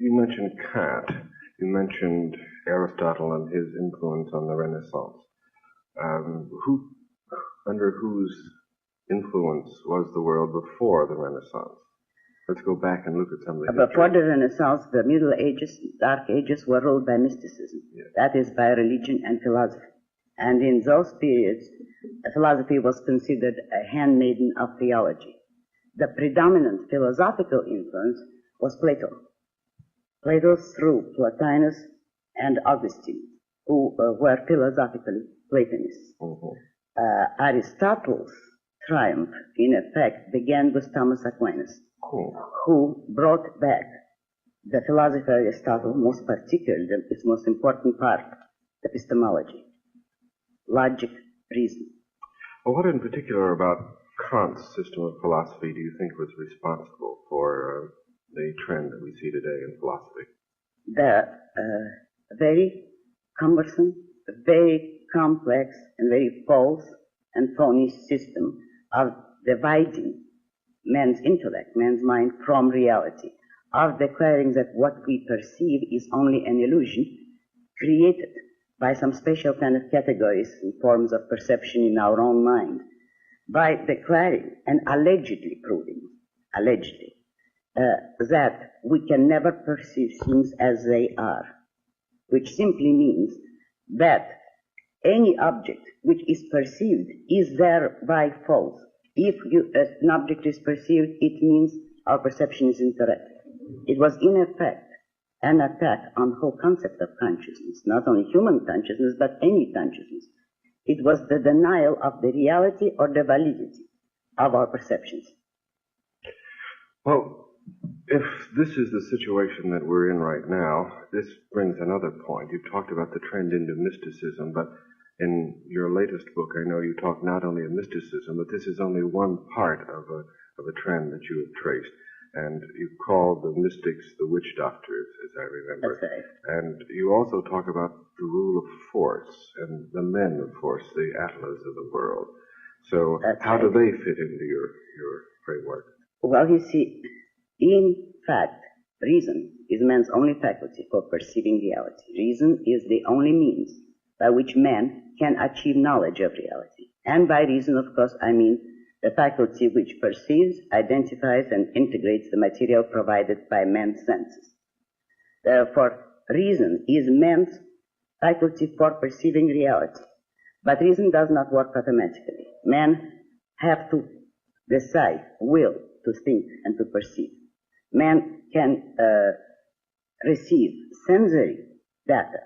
you mentioned Kant. You mentioned Aristotle and his influence on the Renaissance. Under whose influence was the world before the Renaissance? Let's go back and look at some of the Before the Renaissance, the Middle Ages, Dark Ages were ruled by mysticism. Yes. That is, by religion and philosophy. And in those periods, philosophy was considered a handmaiden of theology. The predominant philosophical influence was Plato. Plato through Plotinus and Augustine, who were philosophically Platonists. Mm-hmm. Aristotle's triumph, in effect, began with Thomas Aquinas, who brought back the philosophy of Aristotle, most particularly its most important part, epistemology, logic, reason. Well, what in particular about Kant's system of philosophy do you think was responsible for the trend that we see today in philosophy? The very cumbersome, very complex, and very false and phony system of dividing man's intellect, man's mind, from reality, of declaring that what we perceive is only an illusion created by some special kind of categories and forms of perception in our own mind, by declaring and allegedly proving, that we can never perceive things as they are, which simply means that any object which is perceived is thereby false. If an object is perceived, it means our perception is incorrect. It was, in effect, an attack on the whole concept of consciousness, not only human consciousness, but any consciousness. It was the denial of the reality or the validity of our perceptions. Well, if this is the situation that we're in right now, this brings another point. You talked about the trend into mysticism, but in your latest book, I know you talk not only of mysticism, but this is only one part of a trend that you have traced. And you call the mystics the witch doctors, as I remember. That's right. And you also talk about the rule of force and the men of force, the Atlas of the world. So how do they fit into your framework? Well, you see, in fact, reason is man's only faculty for perceiving reality. Reason is the only means by which man can achieve knowledge of reality. And by reason, of course, I mean the faculty which perceives, identifies, and integrates the material provided by man's senses. Therefore, reason is man's faculty for perceiving reality. But reason does not work automatically. Man have to decide, will, to think and to perceive. Man can receive sensory data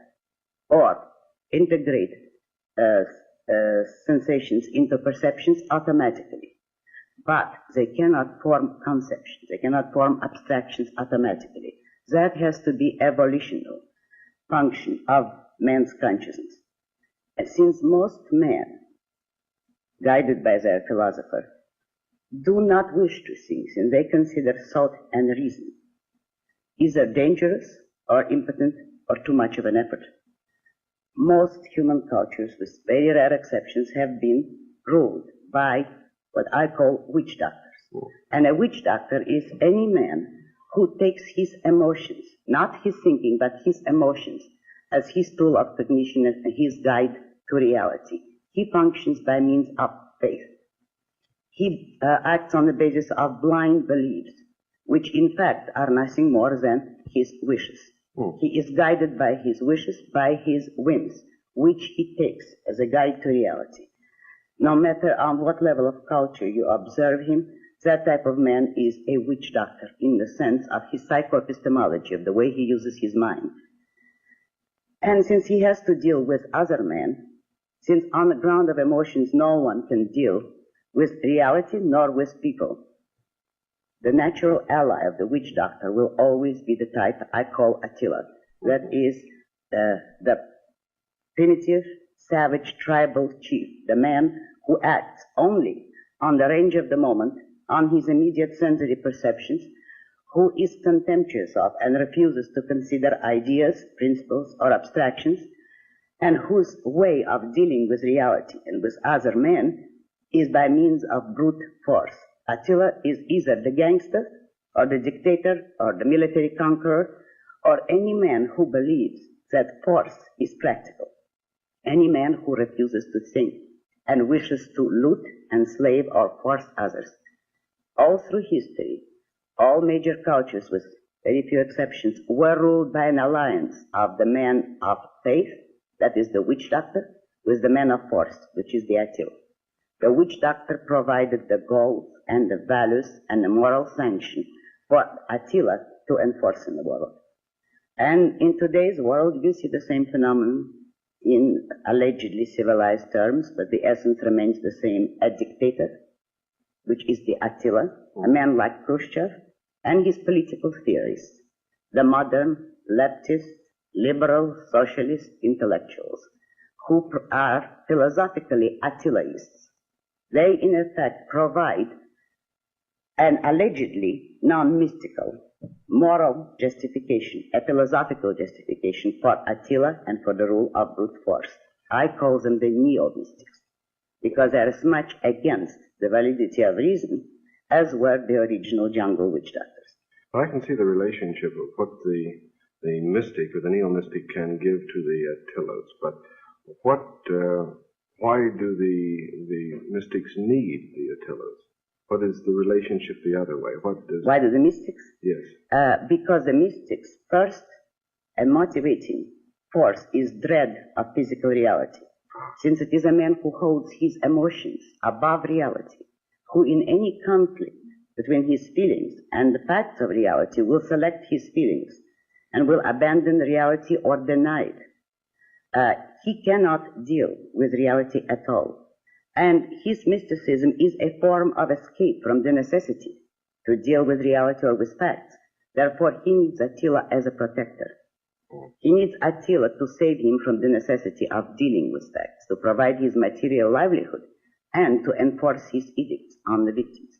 or integrate sensations into perceptions automatically. But they cannot form conceptions. They cannot form abstractions automatically. That has to be evolutional function of man's consciousness. And since most men, guided by their philosopher, do not wish to think, and they consider thought and reason either dangerous or impotent or too much of an effort, most human cultures, with very rare exceptions, have been ruled by what I call witch doctors. And a witch doctor is any man who takes his emotions, not his thinking, but his emotions, as his tool of cognition and his guide to reality. He functions by means of faith. He acts on the basis of blind beliefs, which in fact are nothing more than his wishes. He is guided by his wishes, by his whims, which he takes as a guide to reality. No matter on what level of culture you observe him, that type of man is a witch doctor in the sense of his psychoepistemology, of the way he uses his mind. And since he has to deal with other men, since on the ground of emotions no one can deal with reality nor with people, the natural ally of the witch doctor will always be the type I call Attila. That is the primitive, savage, tribal chief, the man who acts only on the range of the moment, on his immediate sensory perceptions, who is contemptuous of and refuses to consider ideas, principles, or abstractions, and whose way of dealing with reality and with other men is by means of brute force. Attila is either the gangster, or the dictator, or the military conqueror, or any man who believes that force is practical, any man who refuses to think and wishes to loot, enslave, or force others. All through history, all major cultures, with very few exceptions, were ruled by an alliance of the man of faith, that is the witch doctor, with the man of force, which is the Attila. The witch doctor provided the goals and the values and the moral sanction for Attila to enforce in the world. And in today's world, you see the same phenomenon in allegedly civilized terms, but the essence remains the same: a dictator, which is the Attila, a man like Khrushchev, and his political theorists, the modern leftist, liberal, socialist intellectuals, who are philosophically Attilaists. They, in effect, provide an allegedly non-mystical moral justification, a philosophical justification for Attila and for the rule of brute force. I call them the neo-mystics, because they are as much against the validity of reason as were the original jungle witch doctors. I can see the relationship of what the mystic or the neo-mystic can give to the Attilas, but why do the mystics need the Attilas? What is the relationship the other way? Why do the mystics? Yes. Because the mystics, first, a motivating force is dread of physical reality, since it is a man who holds his emotions above reality, who in any conflict between his feelings and the facts of reality will select his feelings and will abandon reality or deny it. He cannot deal with reality at all. And his mysticism is a form of escape from the necessity to deal with reality or with facts. Therefore, he needs Attila as a protector. He needs Attila to save him from the necessity of dealing with facts, to provide his material livelihood, and to enforce his edicts on the victims.